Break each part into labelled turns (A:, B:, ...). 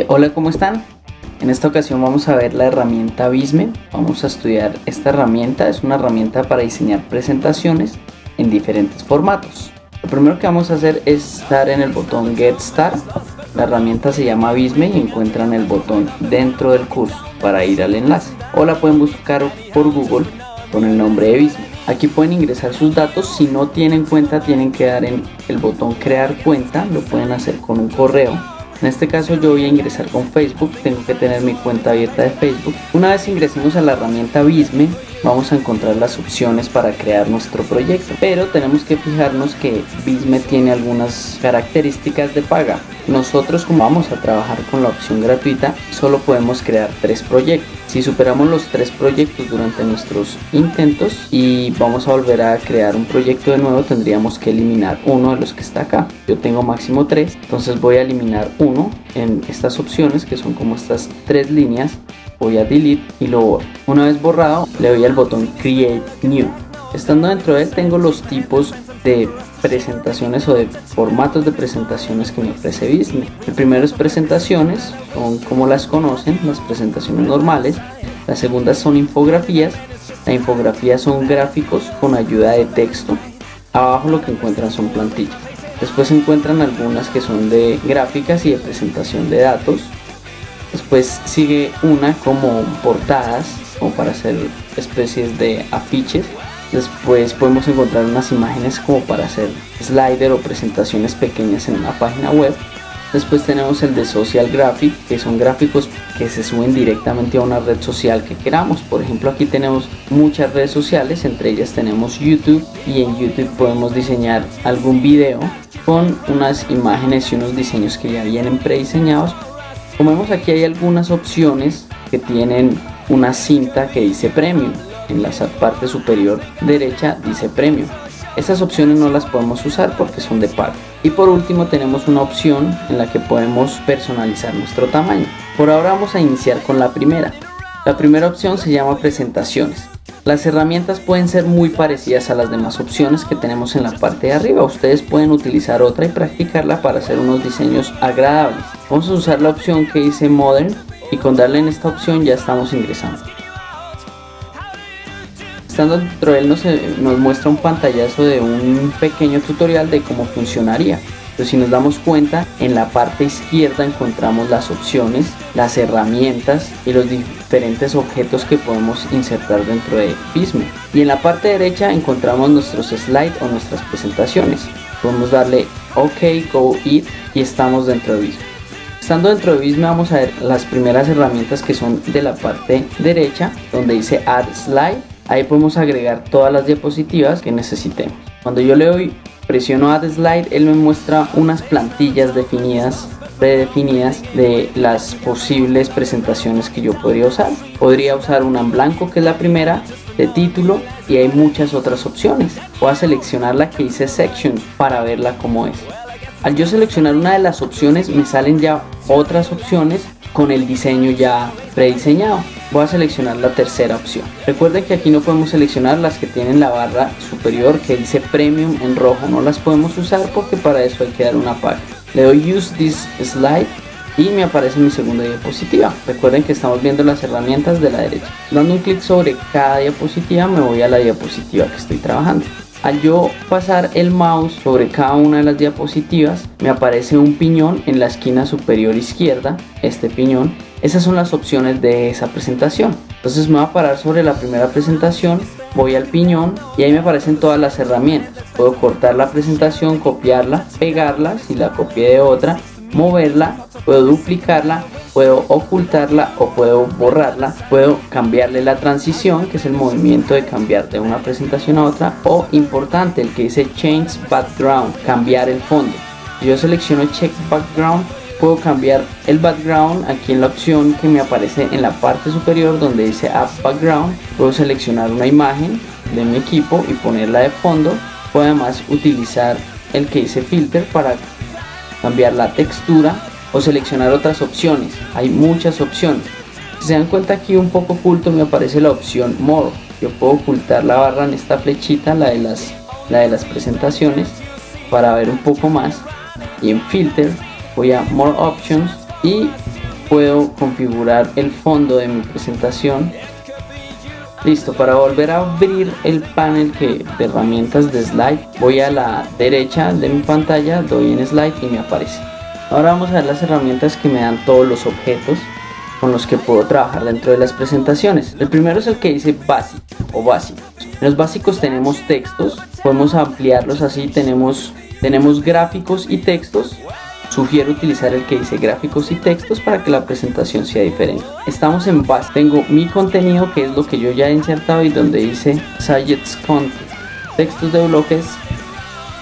A: Hola, ¿cómo están? En esta ocasión vamos a ver la herramienta Visme. Vamos a estudiar esta herramienta. Es una herramienta para diseñar presentaciones en diferentes formatos. Lo primero que vamos a hacer es dar en el botón Get Start. La herramienta se llama Visme y encuentran el botón dentro del curso para ir al enlace. O la pueden buscar por Google con el nombre de Visme. Aquí pueden ingresar sus datos. Si no tienen cuenta, tienen que dar en el botón Crear cuenta. Lo pueden hacer con un correo. En este caso yo voy a ingresar con Facebook, tengo que tener mi cuenta abierta de Facebook. Una vez ingresemos a la herramienta Visme, vamos a encontrar las opciones para crear nuestro proyecto. Pero tenemos que fijarnos que Visme tiene algunas características de paga. Nosotros, como vamos a trabajar con la opción gratuita, solo podemos crear 3 proyectos. Si superamos los 3 proyectos durante nuestros intentos y vamos a volver a crear un proyecto de nuevo, tendríamos que eliminar uno de los que está acá. Yo tengo máximo 3, entonces voy a eliminar uno en estas opciones, que son como estas 3 líneas. Voy a delete y lo borro. Una vez borrado, le doy al botón Create New. Estando dentro de él, tengo los tipos de presentaciones o de formatos de presentaciones que me ofrece Visme. El primero es presentaciones, son como las conocen, las presentaciones normales. La segunda son infografías. La infografía son gráficos con ayuda de texto. Abajo lo que encuentran son plantillas. Después se encuentran algunas que son de gráficas y de presentación de datos. Después sigue una como portadas, como para hacer especies de afiches. Después podemos encontrar unas imágenes como para hacer slider o presentaciones pequeñas en una página web. Después tenemos el de social graphic, que son gráficos que se suben directamente a una red social que queramos. Por ejemplo, aquí tenemos muchas redes sociales, entre ellas tenemos YouTube, y en YouTube podemos diseñar algún video con unas imágenes y unos diseños que ya vienen prediseñados. Como vemos, aquí hay algunas opciones que tienen una cinta que dice Premium. En la parte superior derecha dice Premium. Estas opciones no las podemos usar porque son de pago. Y por último tenemos una opción en la que podemos personalizar nuestro tamaño. Por ahora vamos a iniciar con la primera. La primera opción se llama presentaciones. Las herramientas pueden ser muy parecidas a las demás opciones que tenemos en la parte de arriba. Ustedes pueden utilizar otra y practicarla para hacer unos diseños agradables. Vamos a usar la opción que dice Modern y con darle en esta opción ya estamos ingresando. Estando dentro de él nos muestra un pantallazo de un pequeño tutorial de cómo funcionaría. Entonces, si nos damos cuenta, en la parte izquierda encontramos las opciones, las herramientas y los diferentes objetos que podemos insertar dentro de Visme. Y en la parte derecha encontramos nuestros slides o nuestras presentaciones. Podemos darle OK, Go It y estamos dentro de Visme. Estando dentro de Visme vamos a ver las primeras herramientas que son de la parte derecha, donde dice Add Slide. Ahí podemos agregar todas las diapositivas que necesitemos. Cuando yo le doy, presiono Add Slide, él me muestra unas plantillas predefinidas de las posibles presentaciones que yo podría usar. Podría usar una en blanco, que es la primera, de título, y hay muchas otras opciones. Voy a seleccionar la que dice Section para verla como es. Al yo seleccionar una de las opciones, me salen ya otras opciones con el diseño ya prediseñado. Voy a seleccionar la tercera opción. Recuerden que aquí no podemos seleccionar las que tienen la barra superior que dice Premium en rojo. No las podemos usar porque para eso hay que dar una paga. Le doy Use This Slide y me aparece mi segunda diapositiva. Recuerden que estamos viendo las herramientas de la derecha. Dando un clic sobre cada diapositiva me voy a la diapositiva que estoy trabajando. Al yo pasar el mouse sobre cada una de las diapositivas, me aparece un piñón en la esquina superior izquierda, este piñón. Esas son las opciones de esa presentación. Entonces me voy a parar sobre la primera presentación, voy al piñón y ahí me aparecen todas las herramientas. Puedo cortar la presentación, copiarla, pegarla si la copié de otra, moverla, puedo duplicarla, puedo ocultarla o puedo borrarla, puedo cambiarle la transición, que es el movimiento de cambiar de una presentación a otra, o importante, el que dice Change Background, cambiar el fondo. Si yo selecciono Check Background, puedo cambiar el background aquí en la opción que me aparece en la parte superior donde dice Add Background. Puedo seleccionar una imagen de mi equipo y ponerla de fondo. Puedo además utilizar el que dice Filter para cambiar la textura o seleccionar otras opciones. Hay muchas opciones. Si se dan cuenta, aquí un poco oculto me aparece la opción More. Yo puedo ocultar la barra en esta flechita, la de las presentaciones, para ver un poco más. Y en Filter voy a More Options y puedo configurar el fondo de mi presentación. Listo. Para volver a abrir el panel de herramientas de slide, voy a la derecha de mi pantalla, doy en slide y me aparece. Ahora vamos a ver las herramientas que me dan todos los objetos con los que puedo trabajar dentro de las presentaciones. El primero es el que dice básico o básico. En los básicos tenemos textos, podemos ampliarlos así, tenemos gráficos y textos. Sugiero utilizar el que dice gráficos y textos para que la presentación sea diferente. Estamos en base. Tengo mi contenido, que es lo que yo ya he insertado, y donde dice Subjects Content, textos de bloques,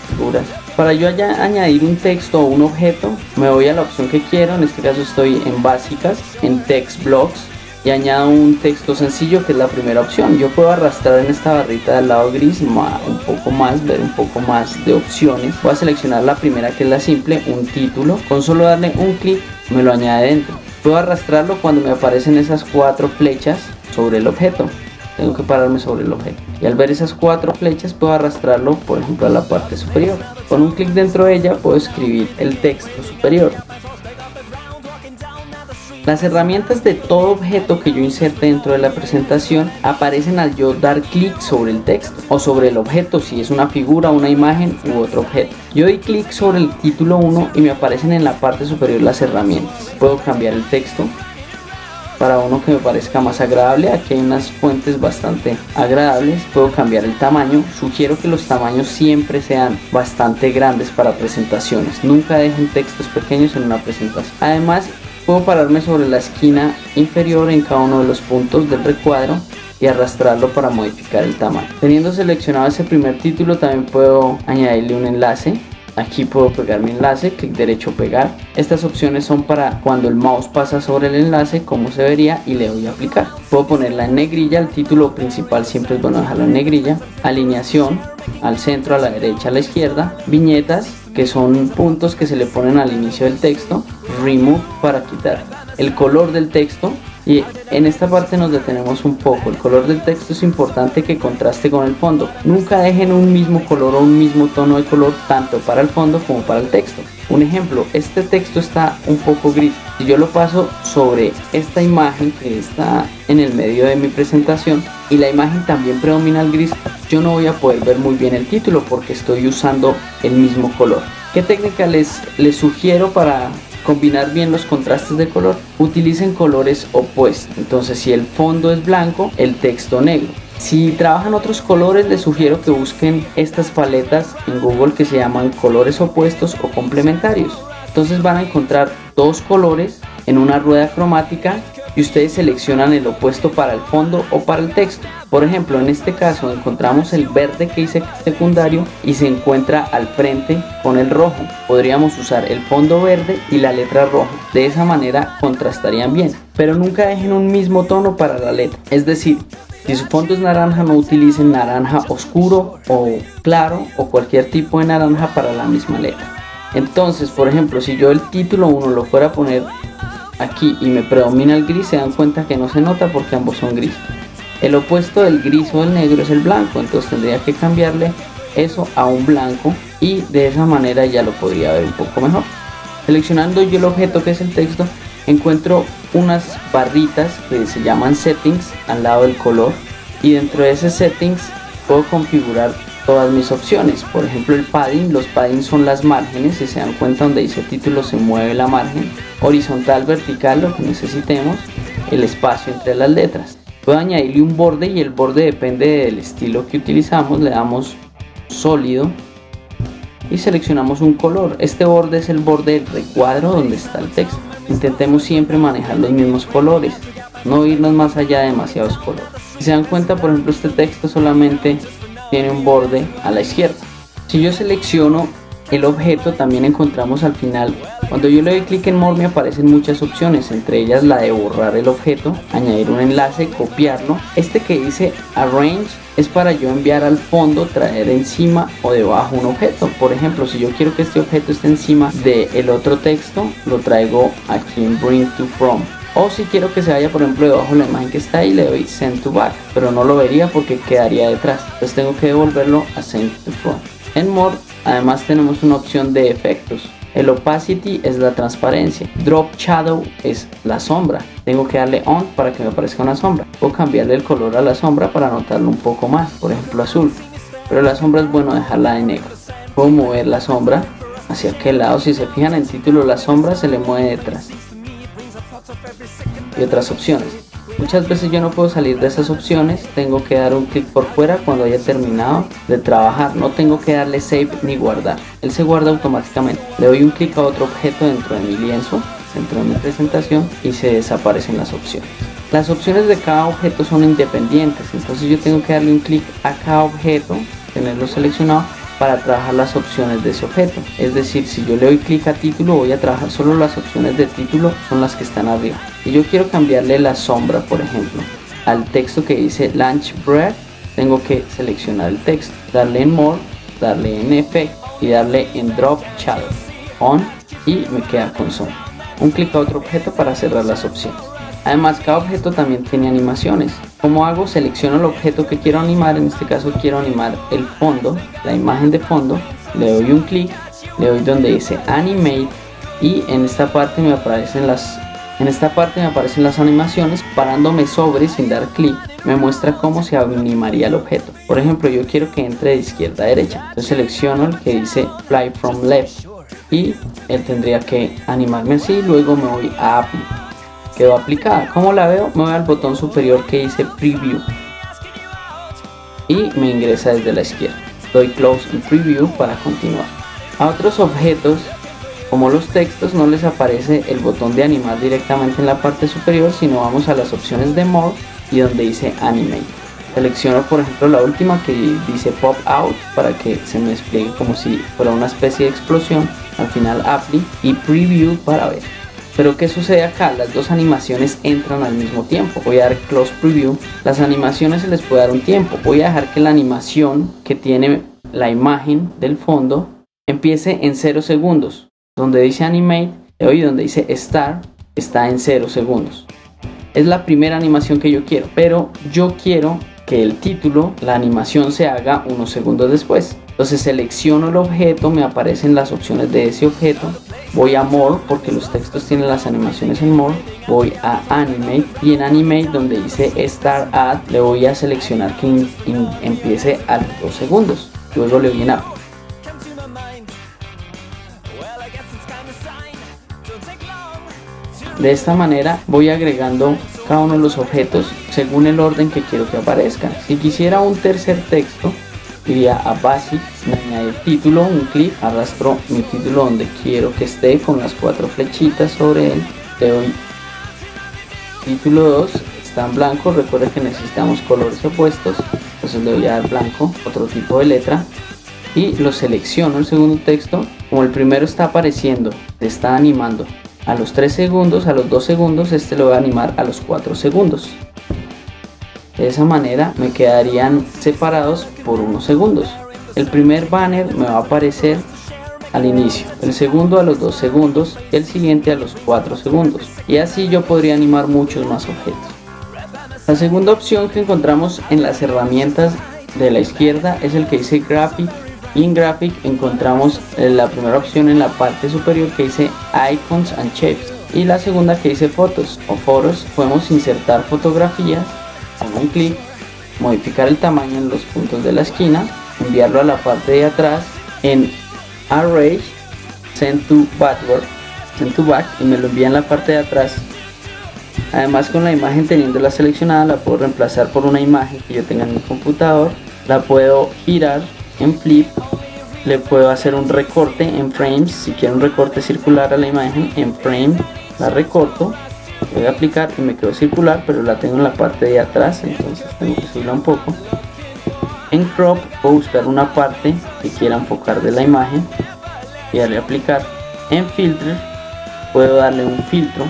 A: figuras. Para yo añadir un texto o un objeto, me voy a la opción que quiero. En este caso estoy en básicas, en text blocks, y añado un texto sencillo, que es la primera opción. Yo puedo arrastrar en esta barrita del lado gris un poco más, ver un poco más de opciones. Voy a seleccionar la primera, que es la simple, un título. Con solo darle un clic me lo añade dentro. Puedo arrastrarlo cuando me aparecen esas 4 flechas sobre el objeto. Tengo que pararme sobre el objeto, y al ver esas 4 flechas puedo arrastrarlo, por ejemplo, a la parte superior. Con un clic dentro de ella puedo escribir el texto superior. Las herramientas de todo objeto que yo inserte dentro de la presentación aparecen al yo dar clic sobre el texto o sobre el objeto, si es una figura, una imagen u otro objeto. Yo doy clic sobre el título 1 y me aparecen en la parte superior las herramientas. Puedo cambiar el texto para uno que me parezca más agradable. Aquí hay unas fuentes bastante agradables. Puedo cambiar el tamaño. Sugiero que los tamaños siempre sean bastante grandes para presentaciones. Nunca dejen textos pequeños en una presentación. Además, puedo pararme sobre la esquina inferior en cada uno de los puntos del recuadro y arrastrarlo para modificar el tamaño. Teniendo seleccionado ese primer título, también puedo añadirle un enlace. Aquí puedo pegar mi enlace, clic derecho, pegar. Estas opciones son para cuando el mouse pasa sobre el enlace, como se vería, y le doy a aplicar. Puedo ponerla en negrilla. El título principal siempre es bueno dejarlo en negrilla. Alineación, al centro, a la derecha, a la izquierda. Viñetas, que son puntos que se le ponen al inicio del texto. Remove, para quitar. El color del texto. Y en esta parte nos detenemos un poco. El color del texto es importante que contraste con el fondo. Nunca dejen un mismo color o un mismo tono de color tanto para el fondo como para el texto. Un ejemplo, este texto está un poco gris. Si yo lo paso sobre esta imagen que está en el medio de mi presentación y la imagen también predomina el gris, yo no voy a poder ver muy bien el título porque estoy usando el mismo color. ¿Qué técnica les sugiero para combinar bien los contrastes de color? Utilicen colores opuestos. Entonces, si el fondo es blanco, el texto negro. Si trabajan otros colores, les sugiero que busquen estas paletas en Google que se llaman colores opuestos o complementarios. Entonces van a encontrar 2 colores en una rueda cromática y ustedes seleccionan el opuesto para el fondo o para el texto. Por ejemplo, en este caso encontramos el verde que dice secundario y se encuentra al frente con el rojo. Podríamos usar el fondo verde y la letra roja. De esa manera contrastarían bien, pero nunca dejen un mismo tono para la letra. Es decir, si su fondo es naranja, no utilicen naranja oscuro o claro o cualquier tipo de naranja para la misma letra. Entonces, por ejemplo, si yo el título 1 lo fuera a poner aquí y me predomina el gris, se dan cuenta que no se nota porque ambos son gris. El opuesto del gris o del negro es el blanco, entonces tendría que cambiarle eso a un blanco y de esa manera ya lo podría ver un poco mejor. Seleccionando yo el objeto que es el texto, encuentro unas barritas que se llaman settings al lado del color y dentro de ese settings puedo configurar todas mis opciones. Por ejemplo, el padding. Los paddings son las márgenes. Si se dan cuenta, donde dice título se mueve la margen. Horizontal, vertical, lo que necesitemos. El espacio entre las letras. Puedo añadirle un borde y el borde depende del estilo que utilizamos. Le damos sólido y seleccionamos un color. Este borde es el borde del recuadro donde está el texto. Intentemos siempre manejar los mismos colores, no irnos más allá de demasiados colores. Si se dan cuenta, por ejemplo, este texto solamente tiene un borde a la izquierda. Si yo selecciono el objeto, también encontramos al final, cuando yo le doy clic en More, me aparecen muchas opciones, entre ellas la de borrar el objeto, añadir un enlace, copiarlo. Este que dice Arrange es para yo enviar al fondo, traer encima o debajo un objeto. Por ejemplo, si yo quiero que este objeto esté encima del otro texto, lo traigo aquí en Bring to From. O si quiero que se vaya, por ejemplo, debajo de la imagen que está ahí, le doy Send to Back, pero no lo vería porque quedaría detrás. Entonces tengo que devolverlo a Send to From. En More, además tenemos una opción de efectos. El opacity es la transparencia. Drop shadow es la sombra. Tengo que darle on para que me aparezca una sombra. Puedo cambiarle el color a la sombra para notarlo un poco más, por ejemplo azul. Pero la sombra es bueno dejarla de negro. Puedo mover la sombra hacia aquel lado. Si se fijan en el título, la sombra se le mueve detrás. Y otras opciones. Muchas veces yo no puedo salir de esas opciones, tengo que dar un clic por fuera cuando haya terminado de trabajar, no tengo que darle save ni guardar, él se guarda automáticamente. Le doy un clic a otro objeto dentro de mi lienzo, dentro de mi presentación, y se desaparecen las opciones. Las opciones de cada objeto son independientes, entonces yo tengo que darle un clic a cada objeto, tenerlo seleccionado para trabajar las opciones de ese objeto. Es decir, si yo le doy clic a título, voy a trabajar solo las opciones de título, son las que están arriba. Y yo quiero cambiarle la sombra, por ejemplo, al texto que dice Launch Bread, tengo que seleccionar el texto, darle en More, darle en Effect y darle en Drop Shadow On, y me queda con sombra. Un clic a otro objeto para cerrar las opciones. Además, cada objeto también tiene animaciones. ¿Cómo hago? Selecciono el objeto que quiero animar, en este caso quiero animar el fondo, la imagen de fondo, le doy un clic, le doy donde dice Animate y en esta parte me aparecen las animaciones. Parándome sobre sin dar clic me muestra cómo se animaría el objeto. Por ejemplo, yo quiero que entre de izquierda a derecha, entonces selecciono el que dice Fly from Left y él tendría que animarme así. Luego me voy a Apply. Quedó aplicada. ¿Cómo la veo? Me voy al botón superior que dice Preview y me ingresa desde la izquierda. Doy Close en Preview para continuar. A otros objetos, como los textos, no les aparece el botón de animar directamente en la parte superior, sino vamos a las opciones de More y donde dice Animate. Selecciono, por ejemplo, la última que dice Pop Out para que se me despliegue como si fuera una especie de explosión. Al final Apply y Preview para ver. Pero ¿qué sucede acá? Las dos animaciones entran al mismo tiempo. Voy a dar Close Preview. Las animaciones se les puede dar un tiempo. Voy a dejar que la animación que tiene la imagen del fondo empiece en 0 segundos. Donde dice Animate, le doy donde dice Start, está en 0 segundos. Es la primera animación que yo quiero, pero yo quiero que el título, la animación se haga unos segundos después. Entonces selecciono el objeto, me aparecen las opciones de ese objeto. Voy a More porque los textos tienen las animaciones en More. Voy a Animate y en Animate donde dice Start At le voy a seleccionar que empiece a los 2 segundos. Luego le doy en Up. De esta manera voy agregando cada uno de los objetos según el orden que quiero que aparezcan. Si quisiera un tercer texto, iría a Basic, me añade el título, un clic, arrastro mi título donde quiero que esté con las 4 flechitas sobre él, le doy título 2, está en blanco, recuerda que necesitamos colores opuestos, entonces le voy a dar blanco, otro tipo de letra, y lo selecciono el segundo texto. Como el primero está apareciendo, se está animando a los 3 segundos, a los 2 segundos, este lo voy a animar a los 4 segundos. De esa manera me quedarían separados por unos segundos. El primer banner me va a aparecer al inicio, el segundo a los 2 segundos, el siguiente a los 4 segundos. Y así yo podría animar muchos más objetos. La segunda opción que encontramos en las herramientas de la izquierda es el que dice Graphic. Y en Graphic encontramos la primera opción en la parte superior que dice Icons and Shapes. Y la segunda que dice Fotos o Foros. Podemos insertar fotografías. Con un clic, modificar el tamaño en los puntos de la esquina, enviarlo a la parte de atrás en Arrange, Send to Back y me lo envía en la parte de atrás. Además, con la imagen teniéndola seleccionada, la puedo reemplazar por una imagen que yo tenga en mi computador, la puedo girar en Flip, le puedo hacer un recorte en Frames. Si quiero un recorte circular a la imagen, en Frame la recorto, voy a aplicar y me quedó circular, pero la tengo en la parte de atrás, entonces tengo que subirla un poco. En Crop puedo buscar una parte que quiera enfocar de la imagen y darle a aplicar. En Filter puedo darle un filtro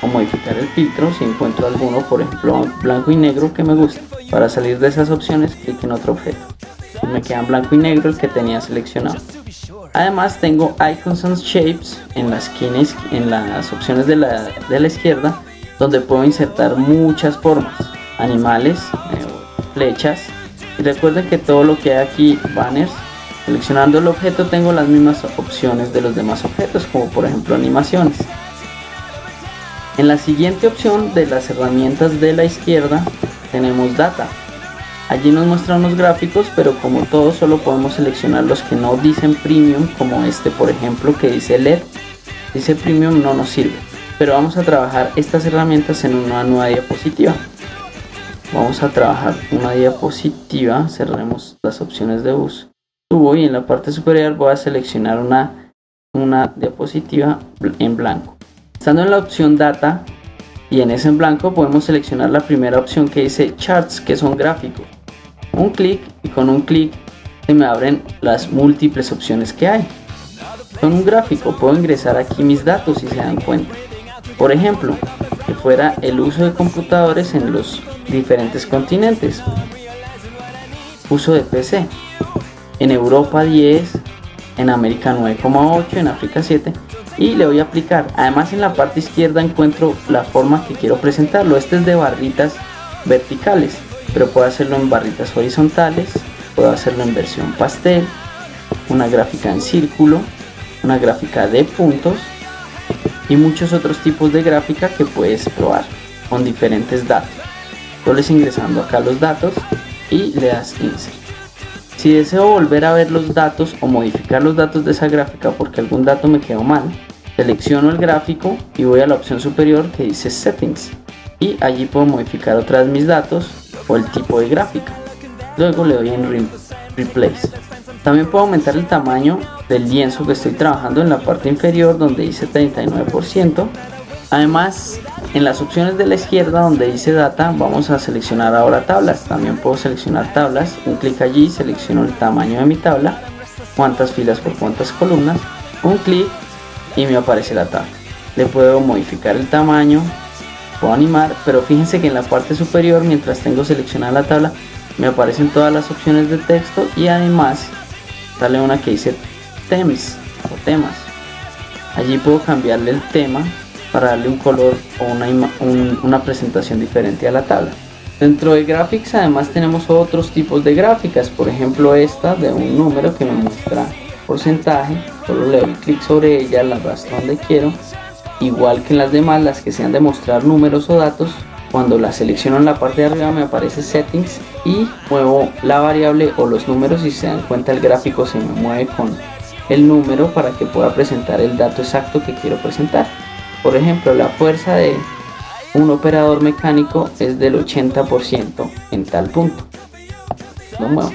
A: o modificar el filtro si encuentro alguno, por ejemplo blanco y negro, que me gusta. Para salir de esas opciones, clic en otro objeto. Me queda en blanco y negro el que tenía seleccionado. Además tengo Icons and Shapes en la esquina, en las opciones de la izquierda, donde puedo insertar muchas formas, animales, flechas. Y recuerden que todo lo que hay aquí, banners, Seleccionando el objeto tengo las mismas opciones de los demás objetos, como por ejemplo animaciones. En la siguiente opción de las herramientas de la izquierda tenemos Data. Allí nos muestra unos gráficos, pero como todos solo podemos seleccionar los que no dicen Premium, como este por ejemplo que dice LED. Dice Premium no nos sirve, pero vamos a trabajar estas herramientas en una nueva diapositiva. Vamos a trabajar una diapositiva, cerremos las opciones de bus. Subo y en la parte superior voy a seleccionar una diapositiva en blanco. Estando en la opción Data y en ese en blanco podemos seleccionar la primera opción que dice Charts, que son gráficos. Un clic y con un clic se me abren las múltiples opciones que hay. Con un gráfico puedo ingresar aquí mis datos si se dan cuenta. Por ejemplo, que fuera el uso de computadores en los diferentes continentes. Uso de PC. En Europa 10, en América 9,8, en África 7 y le voy a aplicar. Además en la parte izquierda encuentro la forma que quiero presentarlo. Este es de barritas verticales, pero puedo hacerlo en barritas horizontales, puedo hacerlo en versión pastel, una gráfica en círculo, una gráfica de puntos y muchos otros tipos de gráfica que puedes probar con diferentes datos. Solo ingresando acá los datos y le das Insert. Si deseo volver a ver los datos o modificar los datos de esa gráfica porque algún dato me quedó mal, selecciono el gráfico y voy a la opción superior que dice Settings y allí puedo modificar otra vez mis datos o el tipo de gráfica. Luego le doy en Replace. También puedo aumentar el tamaño del lienzo que estoy trabajando en la parte inferior donde dice 39%. Además, en las opciones de la izquierda donde dice Data vamos a seleccionar ahora tablas. También puedo seleccionar tablas, un clic allí, selecciono el tamaño de mi tabla, cuántas filas por cuántas columnas, un clic y me aparece la tabla. Le puedo modificar el tamaño, puedo animar, pero fíjense que en la parte superior mientras tengo seleccionada la tabla me aparecen todas las opciones de texto y además sale una que dice Themes o temas. Allí puedo cambiarle el tema para darle un color o una presentación diferente a la tabla. Dentro de Graphics además tenemos otros tipos de gráficas, por ejemplo esta de un número que me muestra porcentaje. Solo le doy clic sobre ella, la arrastro donde quiero. Igual que en las demás, las que sean de mostrar números o datos, cuando la selecciono en la parte de arriba me aparece Settings y muevo la variable o los números y si se dan cuenta el gráfico se me mueve con el número para que pueda presentar el dato exacto que quiero presentar. Por ejemplo, la fuerza de un operador mecánico es del 80% en tal punto. Lo muevo.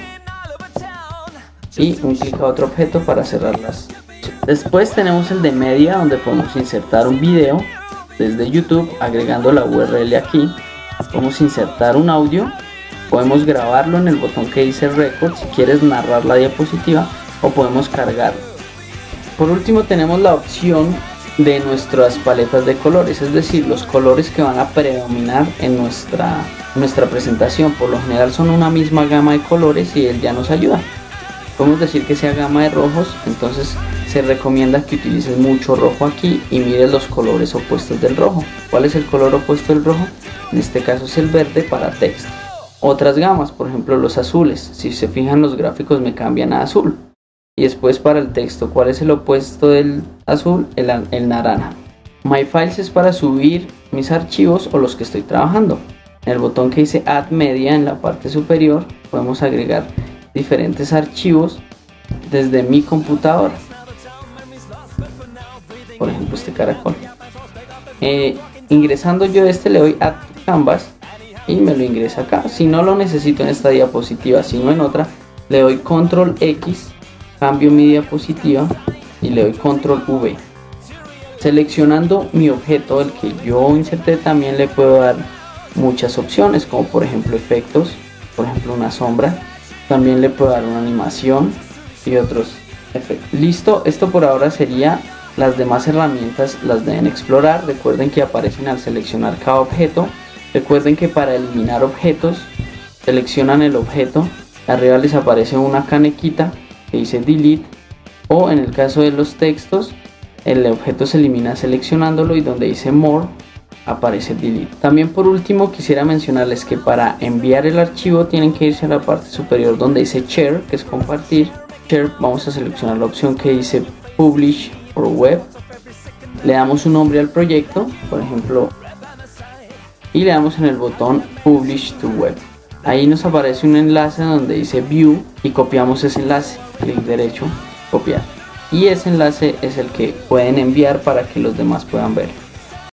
A: Y un clic a otro objeto para cerrarlas. Después tenemos el de media donde podemos insertar un video desde YouTube agregando la URL aquí. Podemos insertar un audio. Podemos grabarlo en el botón que dice Record si quieres narrar la diapositiva o podemos cargarlo. Por último tenemos la opción de nuestras paletas de colores, es decir, los colores que van a predominar en nuestra presentación. Por lo general son una misma gama de colores y él ya nos ayuda. Podemos decir que sea gama de rojos, entonces se recomienda que utilices mucho rojo aquí y mires los colores opuestos del rojo. ¿Cuál es el color opuesto del rojo? En este caso es el verde para texto. Otras gamas, por ejemplo los azules, si se fijan los gráficos me cambian a azul. Y después para el texto, ¿cuál es el opuesto del azul? El naranja. My Files es para subir mis archivos o los que estoy trabajando. En el botón que dice Add Media en la parte superior podemos agregar diferentes archivos desde mi computadora. Por ejemplo este caracol. Ingresando yo le doy Add Canvas y me lo ingresa acá. Si no lo necesito en esta diapositiva sino en otra, le doy Control X. Cambio mi diapositiva y le doy Control V. Seleccionando mi objeto, el que yo inserté, también le puedo dar muchas opciones, como por ejemplo efectos, por ejemplo una sombra. También le puedo dar una animación y otros efectos. Listo, esto por ahora sería. Las demás herramientas las deben explorar. Recuerden que aparecen al seleccionar cada objeto. Recuerden que para eliminar objetos, seleccionan el objeto. Arriba les aparece una canequita que dice Delete, o en el caso de los textos el objeto se elimina seleccionándolo y donde dice More aparece Delete. También por último quisiera mencionarles que para enviar el archivo tienen que irse a la parte superior donde dice Share, que es compartir, Share, vamos a seleccionar la opción que dice Publish for Web. Le damos un nombre al proyecto, por ejemplo, y le damos en el botón Publish to Web. Ahí nos aparece un enlace donde dice View y copiamos ese enlace. Clic derecho, copiar. Y ese enlace es el que pueden enviar para que los demás puedan ver.